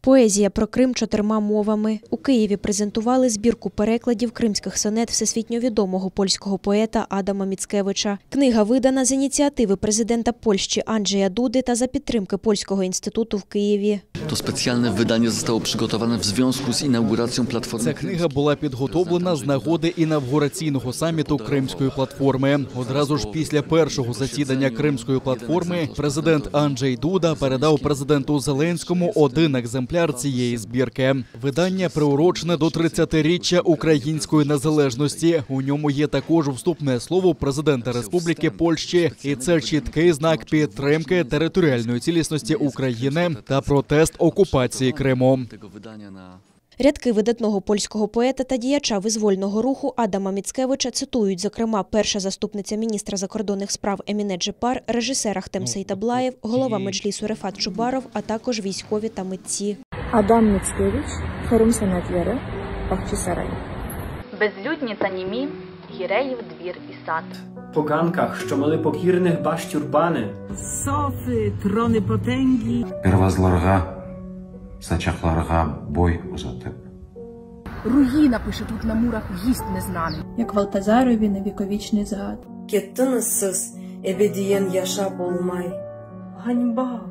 Поезія про Крим 4 мовами. У Києві презентували збірку перекладів кримських сонет всесвітньо відомого польського поета Адама Міцкевича. Книга видана з ініціативи президента Польщі Анджея Дуди та за підтримки Польського інституту в Києві. To specjalne wydanie zostało przygotowane w związku z inauguracją Platformy. Ця книга була підготовлена з нагоди інавгураційного саміту Кримської платформи. Одразу ж після першого засідання Кримської платформи президент Анджей Дуда передав президенту Зеленському один екземпляр цієї збірки. Видання приурочене до 30-річчя української незалежності. У ньому є також вступне слово президента Республіки Польщі. І це чіткий знак підтримки територіальної цілісності України та протест окупації Криму. Рядки видатного польського поета та діяча визвольного руху Адама Міцкевича цитують, зокрема, перша заступниця міністра закордонних справ Еміне Джепар, режисер Ахтем Сейтаблаєв, голова Меджлісу Рефат Чубаров, а також військові та митці. Адам Міцкевич, Форум Санатлери, Бахчисарай. Безлюдні та німі, гіреїв двір і сад. Po gankach, що мали покірних баш тюрбани. Софи, трони потенгі. Первозларга, сачахларга, бой узатеп. Руїна пише тут на мурах, гість незнаний. Як Валтазарові невіковічний згад. Кеттинсыз ебедієн яша болмай. Ганьба,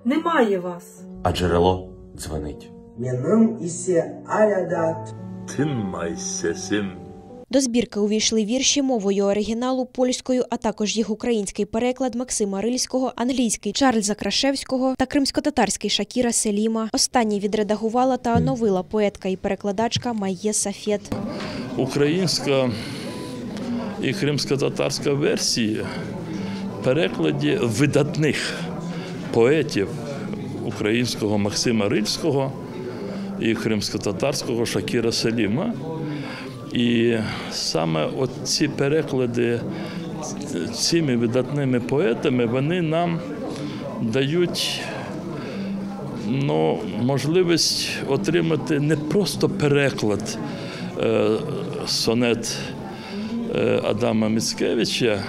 немає вас. А джерело дзвонить. Меним ісе алядат. Тиммай сесим. До збірки увійшли вірші мовою оригіналу польською, а також їх український переклад Максима Рильського, англійський Чарльза Крашевського та кримськотатарський Шакіра Селіма. Останній відредагувала та оновила поетка і перекладачка Майє Сафет. Українська і кримськотатарська версії в перекладі видатних поетів українського Максима Рильського і кримськотатарського Шакіра Селіма. І саме ці переклади цими видатними поетами, вони нам дають можливість отримати не просто переклад сонет Адама Міцкевича,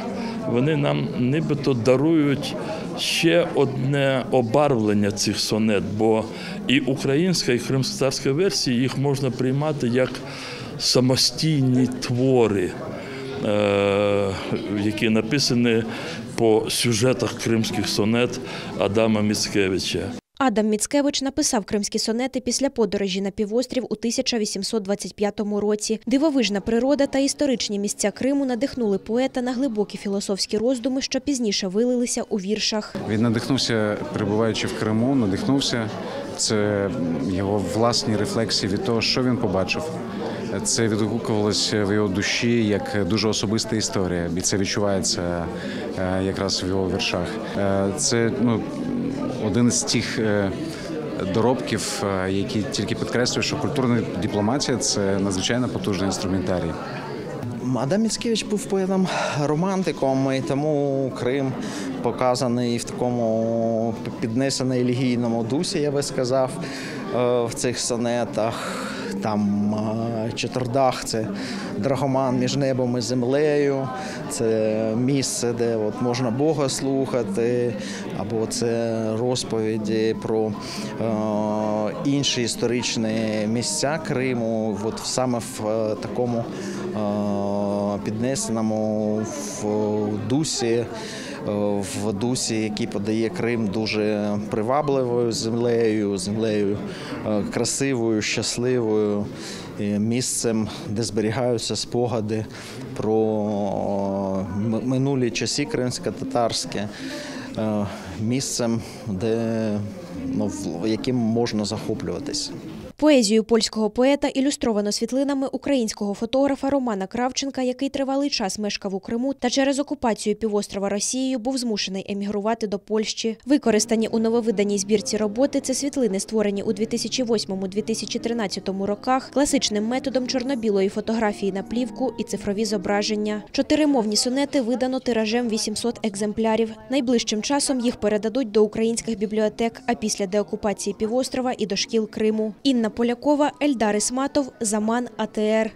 вони нам нібито дарують ще одне обарвлення цих сонет, бо і українська, і кримськотатарська версії їх можна приймати як самостійні твори, які написані по сюжетах кримських сонет Адама Міцкевича. Адам Міцкевич написав кримські сонети після подорожі на півострів у 1825 році. Дивовижна природа та історичні місця Криму надихнули поета на глибокі філософські роздуми, що пізніше вилилися у віршах. Він надихнувся, перебуваючи в Криму, це його власні рефлексії від того, що він побачив. Це відгукувалося в його душі як дуже особиста історія, і це відчувається якраз в його віршах. Це один з тих доробків, які тільки підкреслюють, що культурна дипломатія – це надзвичайно потужний інструментарій. Адам Міцкевич був поетом-романтиком, і тому Крим показаний в такому піднесено елегійному дусі, я би сказав, в цих сонетах. Там Чотирдах – це драгоман між небом і землею, це місце, де можна Бога слухати, або це розповіді про інші історичні місця Криму, саме в такому піднесеному в дусі, який подає Крим дуже привабливою землею красивою, щасливою, місцем, де зберігаються спогади про минулі часи кримсько-татарські, місцем, яким можна захоплюватися. Поезію польського поета ілюстровано світлинами українського фотографа Романа Кравченка, який тривалий час мешкав у Криму та через окупацію півострова Росією був змушений емігрувати до Польщі. Використані у нововиданій збірці роботи – це світлини, створені у 2008-2013 роках класичним методом чорно-білої фотографії на плівку і цифрові зображення. 4-мовні сонети видано тиражем 800 екземплярів. Найближчим часом їх передадуть до українських бібліотек, а після деокупації півострова – і до шкіл Криму. Інна Полякова, Ельдар Ісматов, Заман, АТР.